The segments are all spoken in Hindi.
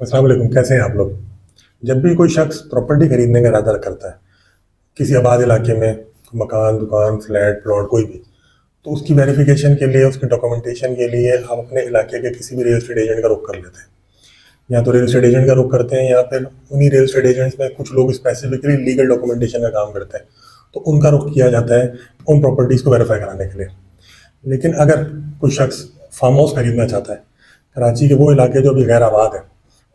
अस्सलाम वालेकुम, कैसे हैं आप लोग। जब भी कोई शख्स प्रॉपर्टी खरीदने का इरादा करता है किसी आबाद इलाके में, मकान, दुकान, फ्लैट, प्लॉट, कोई भी, तो उसकी वेरिफिकेशन के लिए, उसकी डॉक्यूमेंटेशन के लिए आप अपने इलाके के किसी भी रियल एस्टेट एजेंट का रुख कर लेते हैं। या तो रियल एस्टेट एजेंट का रुख करते हैं, या फिर उन्हीं रियल एस्टेट एजेंट्स में कुछ लोग स्पेसिफिकली लीगल डॉक्यूमेंटेशन का काम करते हैं, तो उनका रुख किया जाता है उन प्रॉपर्टीज़ को वेरीफाई कराने के लिए। लेकिन अगर कोई शख्स फार्म हाउस खरीदना चाहता है, कराची के वो इलाके जो अभी गैर आबाद है,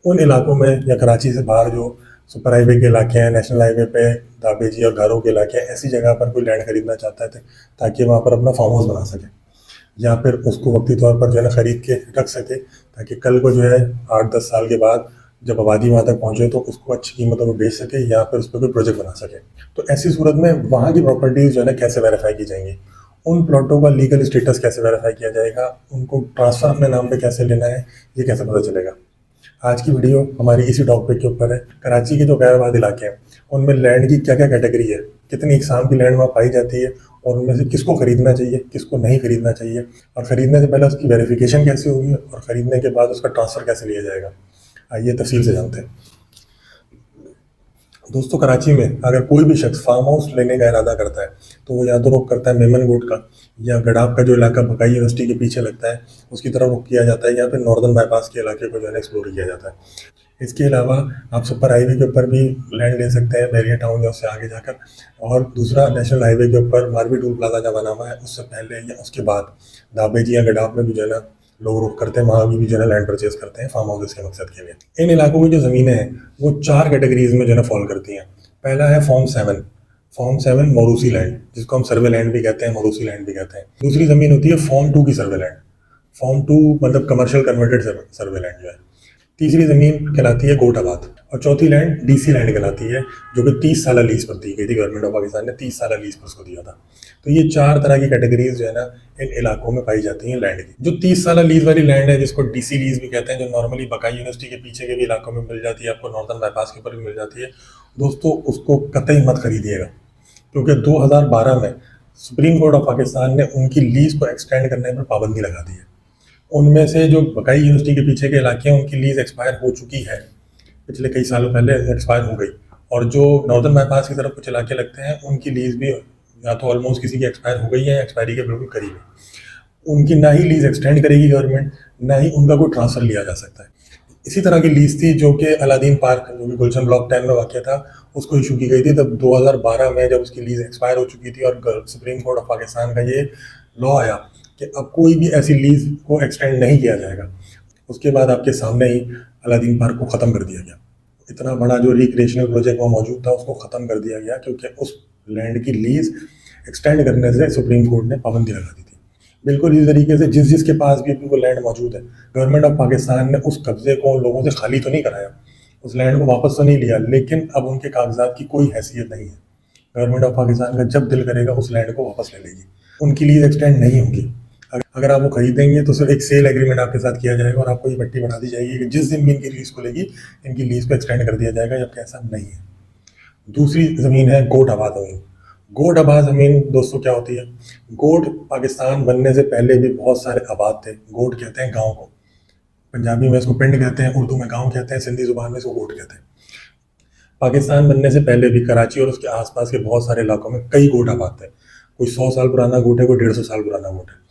उन इलाकों में, या कराची से बाहर जो सुपर हाईवे के इलाके हैं, नेशनल हाईवे पे दाबेजी और घरों के इलाके हैं, ऐसी जगह पर कोई लैंड खरीदना चाहता है ताकि वहाँ पर अपना फार्म हाउस बना सके, या फिर उसको वक्ती तौर पर जो है ना खरीद के रख सके, ताकि कल को जो है 8-10 साल के बाद जब आबादी वहाँ तक पहुँचे तो उसको अच्छी कीमतों में बेच सके, या फिर उस पर कोई प्रोजेक्ट बना सके। तो ऐसी सूरत में वहाँ की प्रॉपर्टीज़ जो है ना कैसे वेरीफाई की जाएंगी, उन प्लॉटों का लीगल स्टेटस कैसे वेरीफाई किया जाएगा, उनको ट्रांसफ़र अपने नाम पे कैसे लेना है, ये कैसे पता चलेगा। आज की वीडियो हमारी इसी टॉपिक के ऊपर है। कराची के जो गैर आबाद इलाके हैं उनमें लैंड की क्या क्या कैटेगरी है, कितनी इकसाम की लैंड वहाँ पाई जाती है, और उनमें से किसको खरीदना चाहिए, किसको नहीं खरीदना चाहिए, और ख़रीदने से पहले उसकी वेरिफिकेशन कैसे होगी, और ख़रीदने के बाद उसका ट्रांसफ़र कैसे लिया जाएगा। आइए तफसील से जानते हैं। दोस्तों, कराची में अगर कोई भी शख्स फार्म हाउस लेने का इरादा करता है तो वो या तो रुख करता है मेमन गोट का, या गडाफ का जो इलाका बकाई यूनिवर्सिटी के पीछे लगता है उसकी तरफ रुख किया जाता है, या फिर नॉर्दर्न बाईपास के इलाके को जो है एक्सप्लोर किया जाता है। इसके अलावा आप सुपर हाईवे के ऊपर भी लैंड ले सकते हैं, बैरिया टाउन या उससे आगे जाकर, और दूसरा नेशनल हाईवे के ऊपर मारवी टूल प्लाजा जहाँ बना हुआ है उससे पहले या उसके बाद दाबेजी या गडाफ में भी जो है ना लोग रुख करते हैं, वहाँ भी जो है लैंड परचेज करते हैं फार्म हाउसेस के मकसद के लिए। इन इलाकों की जो ज़मीनें हैं वो 4 कैटेगरीज में जो है फॉल करती हैं। पहला है फॉर्म 7 मौरूसी लैंड, जिसको हम सर्वे लैंड भी कहते हैं, मौरूसी लैंड भी कहते हैं। दूसरी ज़मीन होती है फॉर्म 2 की सर्वे लैंड। फॉर्म 2 मतलब कमर्शियल कन्वर्टेड सर्वे लैंड जो है। तीसरी ज़मीन कहलाती है गोट आबाद, और चौथी लैंड डीसी लैंड कहलाती है, जो कि 30 साल लीज पर दी गई थी। गवर्नमेंट ऑफ पाकिस्तान ने 30 साल लीज पर उसको दिया था। तो ये 4 तरह की कैटेगरीज जो है ना इन इलाकों में पाई जाती हैं लैंड की। जो 30 साल लीज वाली लैंड है, जिसको डीसी लीज भी कहते हैं, जो नॉर्मली बकाई यूनिवर्सिटी के पीछे के भी इलाकों में मिल जाती है, आपको नॉर्दर्न बाईपास के ऊपर भी मिल जाती है, दोस्तों उसको कतई मत खरीदिएगा, क्योंकि 2012 में सुप्रीम कोर्ट ऑफ पाकिस्तान ने उनकी लीज को एक्सटेंड करने पर पाबंदी लगा दी है। उनमें से जो बकाई यूनिवर्सिटी के पीछे के इलाके हैं उनकी लीज एक्सपायर हो चुकी है, पिछले कई सालों पहले एक्सपायर हो गई, और जो नॉर्दर्न बाईपास की तरफ कुछ इलाके लगते हैं उनकी लीज भी या तो ऑलमोस्ट किसी की एक्सपायर हो गई है या एक्सपायरी के बिल्कुल करीब है। उनकी ना ही लीज एक्सटेंड करेगी गवर्नमेंट, ना ही उनका कोई ट्रांसफ़र लिया जा सकता है। इसी तरह की लीज थी जो कि अलादीन पार्क, जो कि गुलशन ब्लॉक 10 में वाक़ था, उसको इशू की गई थी तब 2012 में, जब उसकी लीज एक्सपायर हो चुकी थी, और सुप्रीम कोर्ट ऑफ पाकिस्तान का ये लॉ आया कि अब कोई भी ऐसी लीज को एक्सटेंड नहीं किया जाएगा। उसके बाद आपके सामने ही अलादीन पार्क को ख़त्म कर दिया गया। इतना बड़ा जो रिक्रिएशनल प्रोजेक्ट वहाँ मौजूद था उसको ख़त्म कर दिया गया, क्योंकि उस लैंड की लीज एक्सटेंड करने से सुप्रीम कोर्ट ने पाबंदी लगा दी थी। बिल्कुल इसी तरीके से जिसके पास भी अपनी वो लैंड मौजूद है, गवर्नमेंट ऑफ पाकिस्तान ने उस कब्जे को उन लोगों से खाली तो नहीं कराया, उस लैंड को वापस तो नहीं लिया, लेकिन अब उनके कागजात की कोई हैसियत नहीं है। गवर्नमेंट ऑफ पाकिस्तान का जब दिल करेगा उस लैंड को वापस ले लेगी, उनकी लीज एक्सटेंड नहीं होगी। अगर आप वो खरीदेंगे तो सिर्फ एक सेल एग्रीमेंट आपके साथ किया जाएगा, और आपको ये पट्टी बना दी जाएगी कि जिस दिन भी इनकी लीज खुलेगी इनकी लीज को एक्सटेंड कर दिया जाएगा, जबकि ऐसा नहीं है। दूसरी ज़मीन है गोट आबाद ज़मीन। गोट आबाद ज़मीन दोस्तों क्या होती है? गोट पाकिस्तान बनने से पहले भी बहुत सारे आबाद थे। गोट कहते हैं गाँव को, पंजाबी में इसको पिंड कहते हैं, उर्दू में गाँव कहते हैं, सिंधी ज़ुबान में इसको गोट कहते हैं। पाकिस्तान बनने से पहले भी कराची और उसके आसपास के बहुत सारे इलाकों में कई गोट आबाद थे। कोई 100 साल पुराना गोट है, कोई 150 साल पुराना गोट है।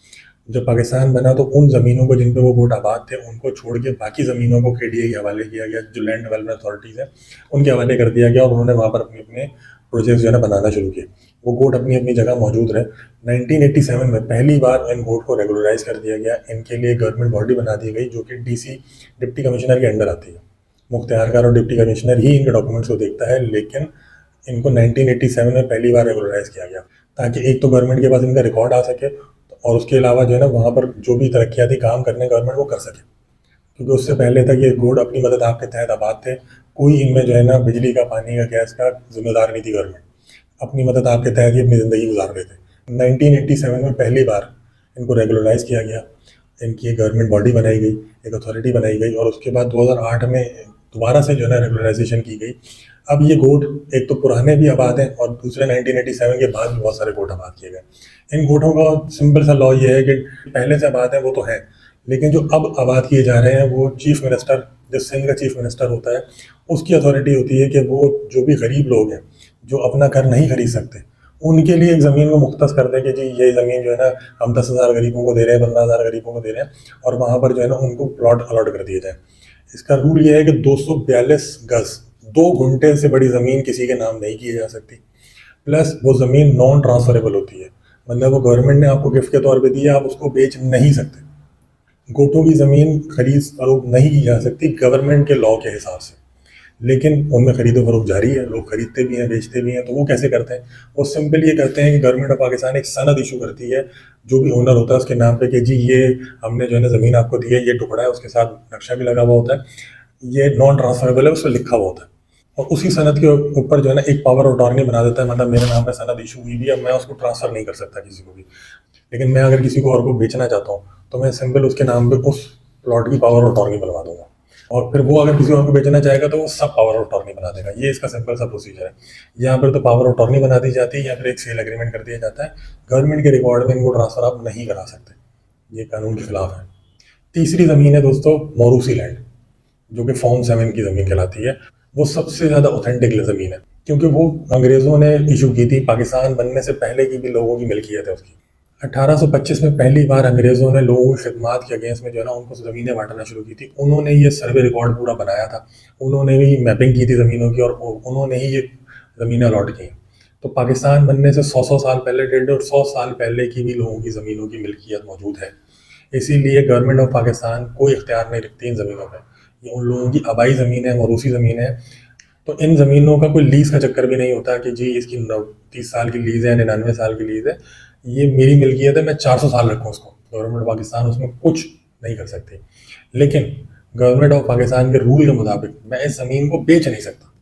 जब पाकिस्तान बना तो उन ज़मीनों को जिन पे वो गोट आबाद थे उनको छोड़ के बाकी ज़मीनों को KDA के हवाले किया गया, जो लैंड डेवलपमेंट अथॉरिटीज़ है उनके हवाले कर दिया गया, और उन्होंने वहाँ पर अपने अपने प्रोजेक्ट्स जो है ना बनाना शुरू किए। वो गोट अपनी अपनी जगह मौजूद रहे। 1987 में पहली बार इन गोट को रेगुलराइज कर दिया गया। इनके लिए गवर्नमेंट बॉडी बना दी गई, जो कि DC डिप्टी कमिश्नर के अंडर आती है। मुख्तियारकार और डिप्टी कमिश्नर ही इनके डॉक्यूमेंट्स को देखता है, लेकिन इनको 1987 में पहली बार रेगुलराइज किया गया, ताकि एक तो गवर्नमेंट के पास इनका रिकॉर्ड आ सके, और उसके अलावा जो है ना वहाँ पर जो भी तरक्याती काम करने गवर्नमेंट वो कर सके। क्योंकि उससे पहले तक ये गोट अपनी मदद आपके तहत आबाद थे, कोई इनमें जो है ना बिजली का, पानी का, गैस का जिम्मेदार नहीं थी गवर्नमेंट, अपनी मदद आपके तहत ही अपनी ज़िंदगी गुजार रहे थे। 1987 में पहली बार इनको रेगुलराइज किया गया, इनकी एक गवर्नमेंट बॉडी बनाई गई, एक अथॉरिटी बनाई गई, और उसके बाद 2008 में दोबारा से जो है ना रेगुलराइजेशन की गई। अब ये गोट एक तो पुराने भी आबाद हैं, और दूसरे 1987 के बाद भी बहुत सारे गोट आबाद किए गए। इन गोटों का सिंपल सा लॉ ये है कि पहले से आबाद है वो तो है, लेकिन जो अब आबाद किए जा रहे हैं वो चीफ मिनिस्टर, जो सिंध का चीफ मिनिस्टर होता है, उसकी अथॉरिटी होती है कि वो जो भी गरीब लोग हैं जो अपना घर नहीं खरीद सकते, उनके लिए एक ज़मीन को मुख्तस कर दें कि जी ये ज़मीन जो है ना हम 10,000 गरीबों को दे रहे हैं, 15,000 गरीबों को दे रहे हैं, और वहाँ पर जो है ना उनको प्लॉट अलॉट कर दिए जाए। इसका रूल ये है कि 242 गज, 2 घंटे से बड़ी ज़मीन किसी के नाम नहीं की जा सकती। प्लस वो ज़मीन नॉन ट्रांसफरेबल होती है, मतलब वो गवर्नमेंट ने आपको गिफ्ट के तौर पे दी है, आप उसको बेच नहीं सकते। गोटों की ज़मीन खरीद फरोख्त नहीं की जा सकती गवर्नमेंट के लॉ के हिसाब से, लेकिन उनमें खरीदो फरोख्त जारी है, लोग खरीदते भी हैं, बेचते भी हैं। तो वो कैसे करते हैं? वो सिंपल ये करते हैं कि गवर्नमेंट ऑफ पाकिस्तान एक सनद इशू करती है जो भी ओनर होता है उसके नाम पे कि जी ये हमने जो है ना ज़मीन आपको दी है, ये टुकड़ा है, उसके साथ नक्शा भी लगा हुआ होता है, ये नॉन ट्रांसफरेबल है, उस पर लिखा हुआ होता है, और उसी सनद के ऊपर जो है ना एक पावर ऑफ अटॉर्नी बना देता है, मतलब मेरे नाम पे सनद इशू हुई भी है, मैं उसको ट्रांसफर नहीं कर सकता किसी को भी। लेकिन मैं अगर किसी को और को बेचना चाहता हूँ तो मैं सिंपल उसके नाम पे उस प्लॉट की पावर ऑफ अटॉर्नी बनवा दूंगा, और फिर वो अगर किसी और को बेचना चाहेगा तो वो सब पावर ऑफ अटॉर्नी बना देगा। ये इसका सिंपल सा प्रोसीजर है। यहाँ पर तो पावर ऑफ अटॉर्नी बना दी जाती है या फिर एक सेल एग्रीमेंट कर दिया जाता है। गवर्नमेंट के रिकॉर्ड में इनको ट्रांसफर आप नहीं करा सकते, ये कानून के खिलाफ है। तीसरी ज़मीन है दोस्तों मोरूसी लैंड, जो कि फॉर्म 7 की ज़मीन कहलाती है। वो सबसे ज़्यादा ऑथेंटिक ज़मीन है क्योंकि वो अंग्रेज़ों ने इशू की थी, पाकिस्तान बनने से पहले की भी लोगों की मिल्कियत है उसकी। 1825 में पहली बार अंग्रेज़ों ने लोगों की खिदमत के अगेंस्ट में जो है ना उनको ज़मीनें बांटना शुरू की थी। उन्होंने ये सर्वे रिकॉर्ड पूरा बनाया था, उन्होंने ही मैपिंग की थी ज़मीनों की, और उन्होंने ही ये ज़मीनें अलॉट की। तो पाकिस्तान बनने से 100 साल पहले, 150 साल पहले की भी लोगों की ज़मीनों की मिल्कियत मौजूद है। इसीलिए गवर्नमेंट ऑफ पाकिस्तान कोई इख्तियार नहीं रखती इन ज़मीनों पर। ये उन लोगों की आबाई ज़मीन है, मौरूसी ज़मीन है। तो इन ज़मीनों का कोई लीज़ का चक्कर भी नहीं होता कि जी इसकी 30 साल की लीज़ है, 99 साल की लीज़ है, ये मेरी मिल्कियत है, मैं 400 साल रखूँ उसको। गवर्नमेंट ऑफ पाकिस्तान उसमें कुछ नहीं कर सकती। लेकिन गवर्नमेंट ऑफ पाकिस्तान के रूल के मुताबिक मैं इस ज़मीन को बेच नहीं सकता।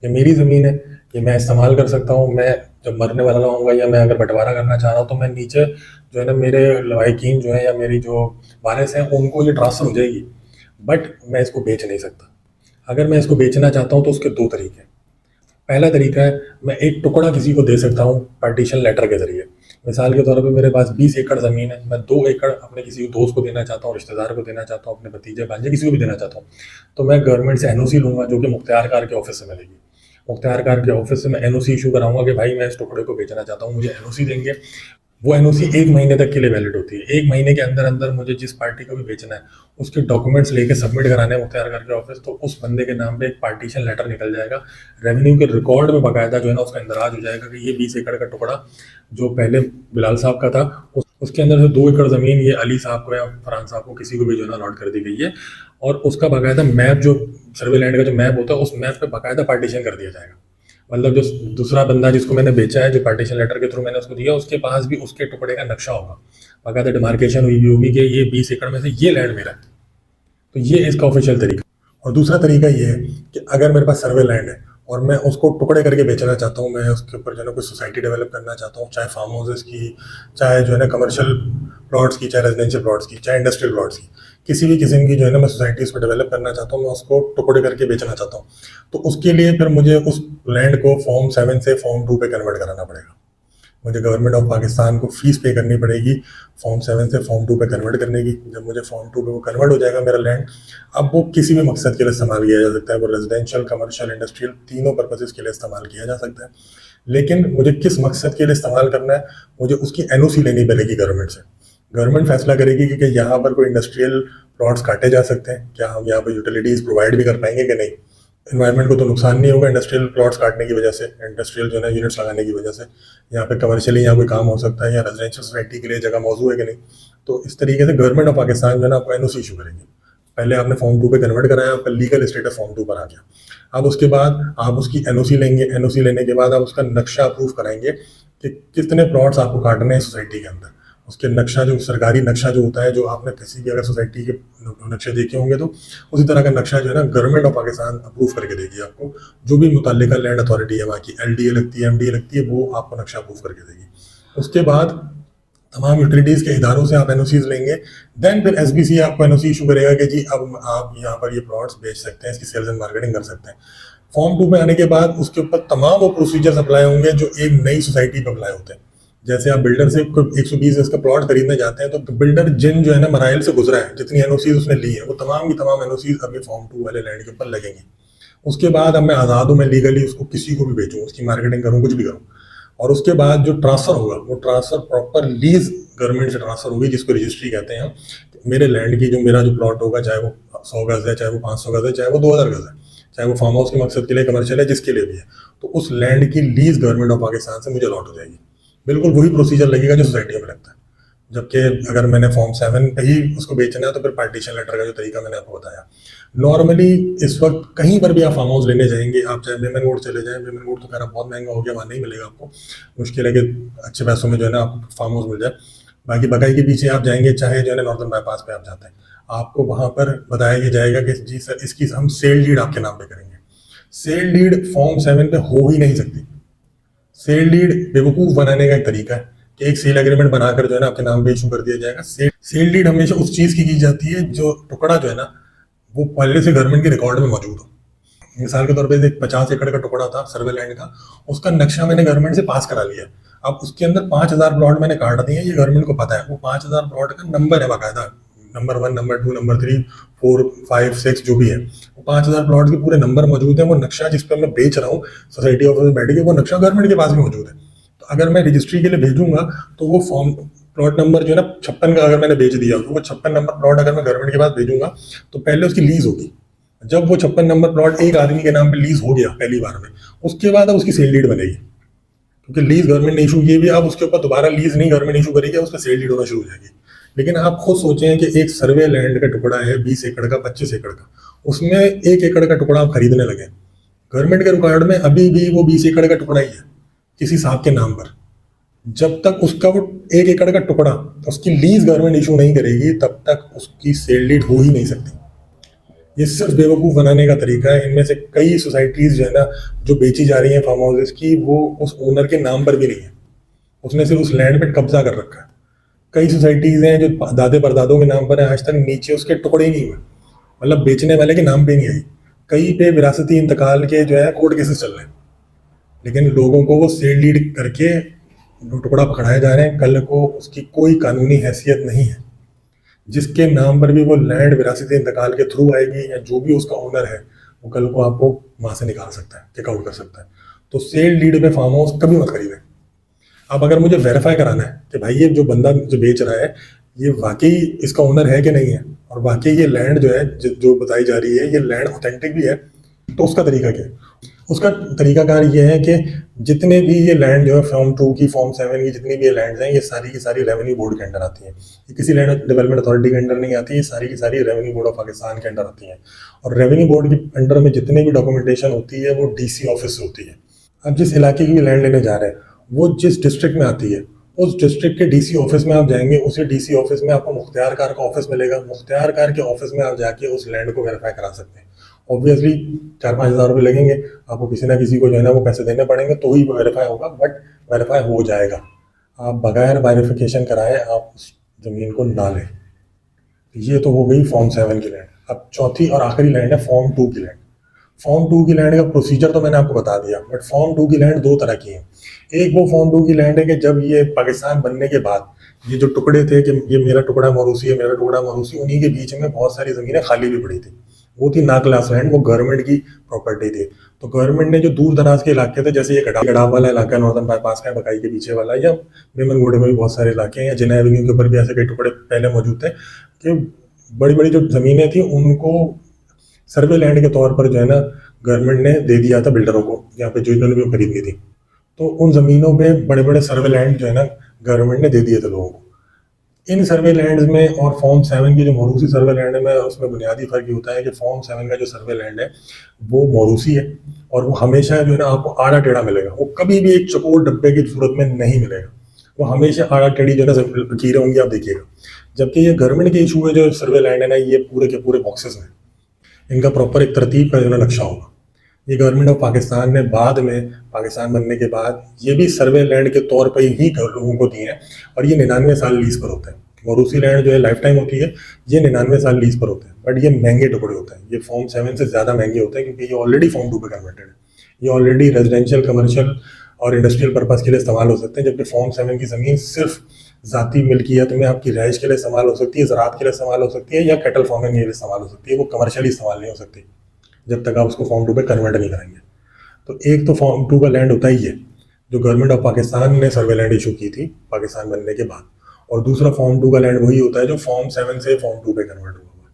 ये मेरी ज़मीन है, ये मैं इस्तेमाल कर सकता हूँ। मैं जब मरने वाला होऊंगा या मैं अगर बंटवारा करना चाह रहा हूँ तो मैं नीचे जो है ना मेरे लवाहिकीन जो है या मेरी जो वारिस हैं उनको ये ट्रांसफ़र हो जाएगी, बट मैं इसको बेच नहीं सकता। अगर मैं इसको बेचना चाहता हूँ तो उसके 2 तरीके हैं। पहला तरीका है मैं एक टुकड़ा किसी को दे सकता हूँ पार्टीशन लेटर के ज़रिए। मिसाल के तौर पे मेरे पास 20 एकड़ ज़मीन है, मैं 2 एकड़ अपने किसी दोस्त को देना चाहता हूँ, रिश्तेदार को देना चाहता हूँ, अपने भतीजे भांजे किसी को भी देना चाहता हूँ। तो मैं गवर्नमेंट से एनओसी लूँगा जो कि मुख्तियार कार के ऑफिस से मिलेगी। मुख्तियार कार के ऑफिस से मैं एनओसी इशू कराऊंगा कि भाई मैं इस टुकड़े को बेचना चाहता हूँ, मुझे एनओसी देंगे। वो एनओसी 1 महीने तक के लिए वैलिड होती है। 1 महीने के अंदर अंदर मुझे जिस पार्टी को भी बेचना है उसके डॉक्यूमेंट्स लेके सबमिट कराने हैं मुख्तियार कार के ऑफिस, तो उस बंदे के नाम पे एक पार्टीशन लेटर निकल जाएगा। रेवेन्यू के रिकॉर्ड में बाकायदा जो है ना उसका इंदराज हो जाएगा कि ये 20 एकड़ का टुकड़ा जो पहले बिलाल साहब का था, उसके अंदर से 2 एकड़ ज़मीन ये अली साहब को या फरहान साहब को किसी को भी जो है ना अलॉट कर दी गई है, और उसका बाकायदा मैप, जो सर्वे लैंड का जो मैप होता है, उस मैप पे बाकायदा पार्टीशन कर दिया जाएगा। मतलब जो दूसरा बंदा जिसको मैंने बेचा है, जो पार्टीशन लेटर के थ्रू मैंने उसको दिया, उसके पास भी उसके टुकड़े का नक्शा होगा, बाकायदा डिमार्केशन हुई भी होगी कि ये 20 एकड़ में से ये लैंड मेरा है। तो ये इसका ऑफिशियल तरीका। और दूसरा तरीका ये है कि अगर मेरे पास सर्वे लैंड है और मैं उसको टुकड़े करके बेचना चाहता हूँ, मैं उसके ऊपर जो है ना कोई सोसाइटी डेवलप करना चाहता हूँ, चाहे फार्म हाउसेस की, चाहे जो है ना कमर्शियल प्लॉट्स की, चाहे रेजिडेंशियल प्लॉट्स की, चाहे इंडस्ट्रियल प्लॉट्स की, किसी भी किस्म की जो है ना मैं सोसाइटी उस पर डेवलप करना चाहता हूँ, मैं उसको टुकड़े करके बेचना चाहता हूँ, तो उसके लिए फिर मुझे उस लैंड को फॉर्म 7 से फॉर्म 2 पे कन्वर्ट कराना पड़ेगा। मुझे गवर्नमेंट ऑफ पाकिस्तान को फीस पे करनी पड़ेगी फॉर्म 7 से फॉर्म 2 पे कन्वर्ट करने की। जब मुझे फॉर्म 2 पे वो कन्वर्ट हो जाएगा मेरा लैंड, अब वो किसी भी मकसद के लिए इस्तेमाल किया जा सकता है। वो रेजिडेंशियल, कमर्शियल, इंडस्ट्रियल, तीनों पर्पसेस के लिए इस्तेमाल किया जा सकता है। लेकिन मुझे किस मकसद के लिए इस्तेमाल करना है, मुझे उसकी एनओसी लेनी पड़ेगी गवर्नमेंट से। गवर्नमेंट फैसला करेगी कि यहाँ पर कोई इंडस्ट्रियल प्लॉट्स काटे जा सकते हैं, क्या हम यहाँ पर यूटिलिटीज़ प्रोवाइड भी कर पाएंगे कि नहीं, एनवायरनमेंट को तो नुकसान नहीं होगा इंडस्ट्रियल प्लॉट्स काटने की वजह से, इंडस्ट्रियल जो है ना यूनिट्स लगाने की वजह से, यहाँ पे कमर्शियली यहाँ कोई काम हो सकता है या रेजिडेंशियल सोसाइटी के लिए जगह मौजूद है कि नहीं। तो इस तरीके से गवर्नमेंट ऑफ पाकिस्तान जो है ना आपको एनओसी इशू करेंगे। पहले आपने फॉर्म 2 पे कन्वर्ट कराया, आपका लीगल स्टेटस फॉर्म 2 पर आ गया। अब उसके बाद आप उसकी एनओसी लेंगे, एनओसी लेने के बाद आप उसका नक्शा अप्रूव कराएंगे कि कितने प्लॉट्स आपको काटने हैं सोसाइटी के अंदर। उसके नक्शा, जो सरकारी नक्शा जो होता है, जो आपने किसी भी अगर सोसाइटी के नक्शे देखे होंगे तो उसी तरह का नक्शा जो है ना गवर्नमेंट ऑफ पाकिस्तान अप्रूव करके देगी आपको। जो भी मुतल्लिका लैंड अथॉरिटी है, वहाँ की एलडीए लगती है, एमडीए लगती है, वो आपको नक्शा अप्रूव करके देगी। उसके बाद तमाम यूटिलिटीज़ के इदारों से आप एनओसीज लेंगे। देन फिर एसबीसी आपको एनओसी इशू करेगा कि जी अब आप यहाँ पर ये प्लॉट्स बेच सकते हैं, इसकी सेल्स एंड मार्केटिंग कर सकते हैं। फॉर्म 2 पे आने के बाद उसके ऊपर तमाम वो प्रोसीजर्स अप्लाई होंगे जो एक नई सोसाइटी पर अप्लाई होते हैं। जैसे आप बिल्डर से 120 गज का प्लॉट खरीदने जाते हैं तो बिल्डर जिन जो है ना मराइल से गुजरा है, जितनी एनओसी उसने ली है, वो तमाम की तमाम एनओसी अभी फॉर्म 2 वाले लैंड के ऊपर लगेंगी। उसके बाद अब मैं आज़ाद हूँ, मैं लीगली उसको किसी को भी बेचूँ, उसकी मार्केटिंग करूँ, कुछ भी करूँ। और उसके बाद जो ट्रांसफर होगा वो ट्रांसफर प्रॉपर लीज गवर्नमेंट से ट्रांसफर होगी, जिसको रजिस्ट्री कहते हैं हम। मेरे लैंड की जो मेरा जो प्लॉट होगा, चाहे वो 100 गज है, चाहे वो 500 गज है, चाहे वो 2000 गज है, चाहे वो फार्म हाउस के मकसद के लिए, कमर्शियल है, जिसके लिए भी है, तो उस लैंड की लीज गवर्नमेंट ऑफ पाकिस्तान से मुझे अलॉट हो जाएगी। बिल्कुल वही प्रोसीजर लगेगा जो सोसाइटियों में लगता है। जबकि अगर मैंने फॉर्म 7 पे ही उसको बेचना है तो फिर पार्टीशन लेटर का जो तरीका मैंने आपको बताया। नॉर्मली इस वक्त कहीं पर भी आप फार्म हाउस लेने जाएंगे, आप चाहे मेमन रोड चले जाएं, मेमन रोड तो खैर बहुत महंगा हो गया, वहाँ नहीं मिलेगा आपको, मुश्किल है कि अच्छे पैसों में जो है ना आपको फार्म हाउस मिल जाए। बाकी बकाई के पीछे आप जाएंगे, चाहे जो है ना नॉर्दर्न बाईपास पे आप जाते हैं, आपको वहाँ पर बताया जाएगा कि जी सर इसकी हम सेल डीड आपके नाम पे करेंगे। सेल डीड फॉर्म 7 पे हो ही नहीं सकती। सेल डीड बेवकूफ बनाने का एक तरीका है कि एक सेल एग्रीमेंट बनाकर जो है ना आपके नाम पे इशू कर दिया जाएगा। सेल डीड हमेशा उस चीज की जाती है जो टुकड़ा जो है ना वो पहले से गवर्नमेंट के रिकॉर्ड में मौजूद हो। मिसाल के तौर पे एक 50 एकड़ का टुकड़ा था सर्वे लैंड का, उसका नक्शा मैंने गवर्नमेंट से पास करा लिया। अब उसके अंदर 5000 प्लॉट मैंने काट दिए, ये गवर्नमेंट को पता है। वो 5000 प्लॉट का नंबर है बाकायदा, नंबर 1, नंबर 2, नंबर 3, 4, 5, 6 जो भी है, वो 5000 प्लॉट के पूरे नंबर मौजूद है। वो नक्शा जिस पर मैं बेच रहा हूँ सोसाइटी ऑफिस में बैठ के, वो नक्शा गवर्नमेंट के पास भी मौजूद है। तो अगर मैं रजिस्ट्री के लिए भेजूंगा तो वो फॉर्म प्लॉट नंबर जो है ना 56 का अगर मैंने बेच दिया तो वो 56 नंबर प्लॉट अगर मैं गवर्नमेंट के पास भेजूंगा तो पहले उसकी लीज होगी। जब वो 56 नंबर प्लॉट एक आदमी के नाम पे लीज हो गया पहली बार में, उसके बाद अब उसकी सेल डीड बनेगी, क्योंकि लीज गवर्नमेंट ने इशू की भी, अब उसके ऊपर दोबारा लीज नहीं गवर्नमेंट इशू करेगी, उस पर सेल डीड होना शुरू हो जाएगी। लेकिन आप खुद सोचें कि एक सर्वे लैंड का टुकड़ा है 20 एकड़ का, 25 एकड़ का, उसमें 1 एकड़ का टुकड़ा आप खरीदने लगे, गवर्नमेंट के रिकॉर्ड में अभी भी वो 20 एकड़ का टुकड़ा ही है किसी साहब के नाम पर। जब तक उसका वो 1 एकड़ का टुकड़ा उसकी लीज गवर्नमेंट इशू नहीं करेगी तब तक उसकी सेल डीड हो ही नहीं सकती। ये सिर्फ बेवकूफ़ बनाने का तरीका है। इनमें से कई सोसाइटीज जो है ना जो बेची जा रही हैं फार्म हाउसेस की, वो उस ओनर के नाम पर भी नहीं है, उसने सिर्फ उस लैंड पे कब्जा कर रखा है। कई सोसाइटीज हैं जो दादे परदादों के नाम पर है, आज तक नीचे उसके टुकड़े ही नहीं हुए, मतलब बेचने वाले के नाम पे नहीं आई। कई पे विरासती इंतकाल के जो है कोर्ट केसेस चल रहे हैं, लेकिन लोगों को वो सेल डीड करके टुकड़ा पकड़ाए जा रहे हैं। कल को उसकी कोई कानूनी हैसियत नहीं है। जिसके नाम पर भी वो लैंड विरासती इंतकाल के थ्रू आएगी या जो भी उसका ओनर है, वो कल को आपको वहां से निकाल सकता है, किक आउट कर सकता है। तो सेल डीड पे फार्म हाउस कभी मत खरीदें। अब अगर मुझे वेरीफाई कराना है कि भाई ये जो बंदा जो बेच रहा है ये वाकई इसका ओनर है कि नहीं है, और वाकई ये लैंड जो है जो बताई जा रही है ये लैंड ऑथेंटिक भी है, तो उसका तरीका क्या है? उसका तरीकाकार ये है कि जितने भी ये लैंड जो है फॉर्म 2 की, फॉर्म 7 की जितनी भी ये लैंड हैं, ये सारी की सारी रेवेन्यू बोर्ड के अंडर आती हैं। ये किसी लैंड डेवलपमेंट अथॉरिटी के अंडर नहीं आती, ये सारी की सारी रेवेन्यू बोर्ड ऑफ पाकिस्तान के अंडर आती हैं। और रेवेन्यू बोर्ड के अंडर में जितनी भी डॉक्यूमेंटेशन होती है वो डीसी ऑफिस से होती है। अब जिस इलाके की भी लैंड लेने जा रहे हैं वो जिस डिस्ट्रिक्ट में आती है, उस डिस्ट्रिक्ट के डीसी ऑफिस में आप जाएंगे, उसी डीसी ऑफिस में आपको मुख्तियार कार का ऑफिस मिलेगा। मुख्तियार कार के ऑफिस में आप जाके उस लैंड को वेरीफाई करा सकते हैं। ऑब्वियसली 4-5 हज़ार रुपये लगेंगे, आपको किसी ना किसी को जो है ना वो पैसे देने पड़ेंगे तो ही वेरीफाई होगा, बट वेरीफाई हो जाएगा। आप बगैर वेरिफिकेशन कराए आप उस ज़मीन को ना लें। ये तो हो गई फॉर्म 7 की लैंड। अब चौथी और आखिरी लैंड है फॉर्म 2 की लैंड। फॉर्म 2 की लैंड का प्रोसीजर तो मैंने आपको बता दिया, बट फॉर्म 2 की लैंड दो तरह की है। एक वो फॉर्म 2 की लैंड है कि जब ये पाकिस्तान बनने के बाद ये जो टुकड़े थे कि ये मेरा टुकड़ा मौरूसी है, मेरा टुकड़ा मौरूसी, उन्हीं के बीच में बहुत सारी ज़मीनें खाली भी पड़ी थी। वो थी ना क्लास लैंड, वो गवर्नमेंट की प्रॉपर्टी थी। तो गवर्नमेंट ने जो दूर दराज के इलाके थे, जैसे ये गड़ाव वाला इलाका नॉर्दर्न बाईपास का, बकाई के पीछे वाला, या मेमन गोडे में भी बहुत सारे इलाके हैं, या जिना एवेन्यू के ऊपर भी ऐसे कई टुकड़े पहले मौजूद थे कि बड़ी बड़ी जो ज़मीनें थी उनको सर्वे लैंड के तौर पर जो है ना गवर्नमेंट ने दे दिया था बिल्डरों को, यहाँ पे जो इन्होंने भी खरीदी थी। तो उन ज़मीनों पे बड़े बड़े सर्वे लैंड जो है ना गवर्नमेंट ने दे दिए थे लोगों को। इन सर्वे लैंड्स में और फॉर्म 7 की जो मौरूसी सर्वे लैंड है, में उसमें बुनियादी फ़र्क ये होता है कि फॉर्म 7 का जो सर्वे लैंड है वो मौरूसी है, और वो हमेशा जो है ना आपको आड़ा टेढ़ा मिलेगा। वो कभी भी एक चकोर डब्बे की सूरत में नहीं मिलेगा, वो हमेशा आड़ा टेढ़ी जो है ना लकीरें होंगी, आप देखिएगा। जबकि ये गवर्नमेंट के इशू में जो सर्वे लैंड है ना, ये पूरे के पूरे बॉक्सेस में इनका प्रॉपर एक तरतीब का जो है नक्शा होगा। ये गवर्नमेंट ऑफ पाकिस्तान ने बाद में, पाकिस्तान बनने के बाद, ये भी सर्वे लैंड के तौर पर ही लोगों को दिए हैं, और ये 99 साल लीज पर होते हैं। मौरूसी लैंड जो है लाइफ टाइम होती है, ये 99 साल लीज पर होते हैं, बट ये महंगे टुकड़े होते हैं। ये फॉर्म 7 से ज़्यादा महंगे होते हैं क्योंकि ये ऑलरेडी फॉर्म 2 पे कन्वर्टेड है। ये ऑलरेडी रेजिडेंशियल, कमर्शियल और इंडस्ट्रियल पर्पज़ के लिए इस्तेमाल हो सकते हैं, जबकि फॉर्म 7 की ज़मीन सिर्फ ज़ाती मिल्कियत में आपकी रहाइश के लिए इस्तेमाल हो सकती है, ज़राअत के लिए इस्तेमाल हो सकती है या कैटल फार्मिंग के लिए इस्तेमाल हो सकती है। वो कमर्शियली इस्तेमाल नहीं हो सकती जब तक आप उसको फॉर्म 2 पे कन्वर्ट नहीं करेंगे। तो एक तो फॉर्म 2 का लैंड होता ही है जो गवर्नमेंट ऑफ पाकिस्तान ने सर्वे लैंड इशू की थी पाकिस्तान बनने के बाद, और दूसरा फॉर्म 2 का लैंड वही होता है जो फॉर्म 7 से फॉर्म 2 पे कन्वर्ट हुआ हुआ।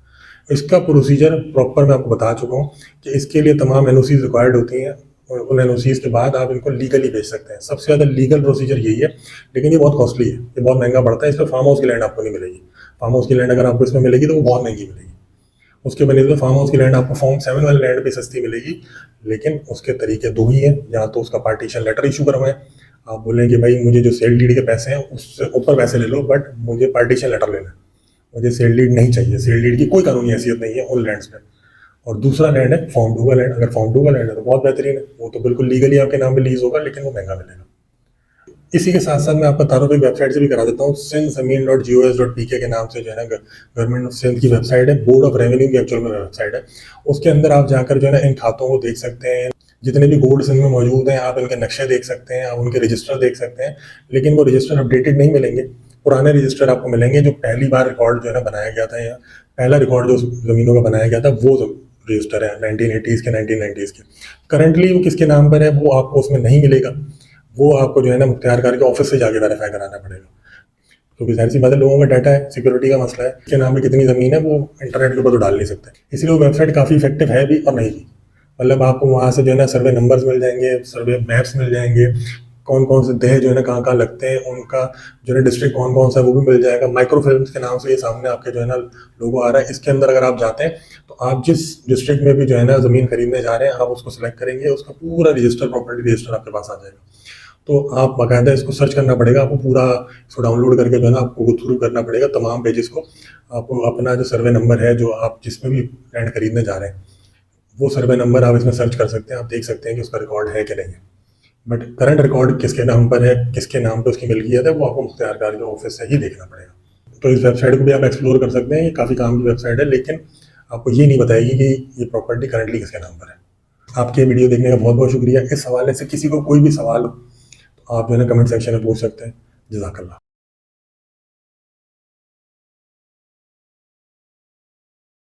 इसका प्रोसीजर प्रॉपर मैं आपको बता चुका हूँ कि इसके लिए तमाम एनओसीज रिक्वायर्ड होती हैं, और उन एनओसीज के बाद आप इनको लीगली बेच सकते हैं। सबसे ज़्यादा लीगल प्रोसीजर यही है, लेकिन ये बहुत कॉस्टली है, ये बहुत महंगा पड़ता है। इस पर फार्म हाउस की लैंड आपको नहीं मिलेगी। फार्म हाउस की लैंड अगर आपको इसमें मिलेगी तो वो बहुत महंगी मिलेगी। उसके बने तो फार्म हाउस की लैंड आपको फॉर्म 7 वाली लैंड पे सस्ती मिलेगी, लेकिन उसके तरीके दो ही हैं। या तो उसका पार्टीशन लेटर इशू करवाएं, आप बोलें कि भाई मुझे जो सेल डीड के पैसे हैं उससे ऊपर पैसे ले लो, बट मुझे पार्टीशन लेटर लेना है, मुझे सेल डीड नहीं चाहिए। सेल डीड की कोई कानूनी हैसियत नहीं है उन लैंड्स पे। और दूसरा लैंड है फॉर्म 2 का लैंड। अगर फॉर्म 2 का लैंड है तो बहुत बेहतरीन है, वो तो बिल्कुल लीगली आपके नाम पे लीज होगा, लेकिन वो महंगा मिलेगा। इसी के साथ साथ मैं आपका तारुफ एक वेबसाइट से भी करा देता हूँ, sindzamin.gos.pk के नाम से जो है ना गवर्नमेंट ऑफ सिंध की वेबसाइट है, बोर्ड ऑफ रेवेन्यू की एक्चुअल में वेबसाइट है। उसके अंदर आप जाकर जो है ना इन खातों को देख सकते हैं, जितने भी बोर्ड सिंध में मौजूद हैं आप इनके नक्शे देख सकते हैं, आप उनके रजिस्टर देख सकते हैं। लेकिन वो रजिस्टर अपडेटेड नहीं मिलेंगे, पुराने रजिस्टर आपको मिलेंगे जो पहली बार रिकॉर्ड जो है ना बनाया गया था, या पहला रिकॉर्ड जो ज़मीनों का बनाया गया था वो रजिस्टर है 1980s के 1990s के। करंटली वो किसके नाम पर है वो आपको उसमें नहीं मिलेगा, वो आपको जो है ना मुख्तियार के ऑफिस से जाके वेरीफाई कराना पड़ेगा, क्योंकि जाहिर सी बात है लोगों का डाटा है, सिक्योरिटी का मसला है, इसके नाम पे कितनी ज़मीन है वो इंटरनेट के ऊपर तो डाल नहीं सकते। इसलिए वो वेबसाइट काफ़ी इफेक्टिव है भी और नहीं भी। मतलब आपको वहाँ से जो है ना सर्वे नंबर्स मिल जाएंगे, सर्वे मैप्स मिल जाएंगे, कौन कौन से देह जो है ना कहाँ लगते हैं, उनका जो है ना डिस्ट्रिक्ट कौन कौन सा है वो भी मिल जाएगा। माइक्रोफिल्म्स के नाम से ये सामने आपके जो है ना लोगो आ रहा है। इसके अंदर अगर आप जाते हैं तो आप जिस डिस्ट्रिक्ट में भी जो है ना ज़मीन खरीदने जा रहे हैं आप उसको सिलेक्ट करेंगे, उसका पूरा रजिस्टर, प्रॉपर्टी रजिस्टर आपके पास आ जाएगा। तो आप बाकायदा इसको सर्च करना पड़ेगा, आपको पूरा इसको डाउनलोड करके जो है ना आपको गो थ्रू करना पड़ेगा तमाम पेजेस को। आपको अपना जो सर्वे नंबर है जो आप जिसमें भी लैंड खरीदने जा रहे हैं वो सर्वे नंबर आप इसमें सर्च कर सकते हैं, आप देख सकते हैं कि उसका रिकॉर्ड है कि नहीं है। बट करंट रिकॉर्ड किसके नाम पर है, किसके नाम पर उसकी मिल्कियत है, वो आपको मुख्तियार के ऑफिस से ही देखना पड़ेगा। तो इस वेबसाइट को भी आप एक्सप्लोर कर सकते हैं, ये काफ़ी काम की वेबसाइट है, लेकिन आपको ये नहीं बताएगी कि ये प्रॉपर्टी करंटली किसके नाम पर है। आपके वीडियो देखने का बहुत बहुत शुक्रिया। इस हवाले से किसी को कोई भी सवाल हो तो आप जो है ना कमेंट सेक्शन में पूछ सकते हैं। जज़ाकल्लाह।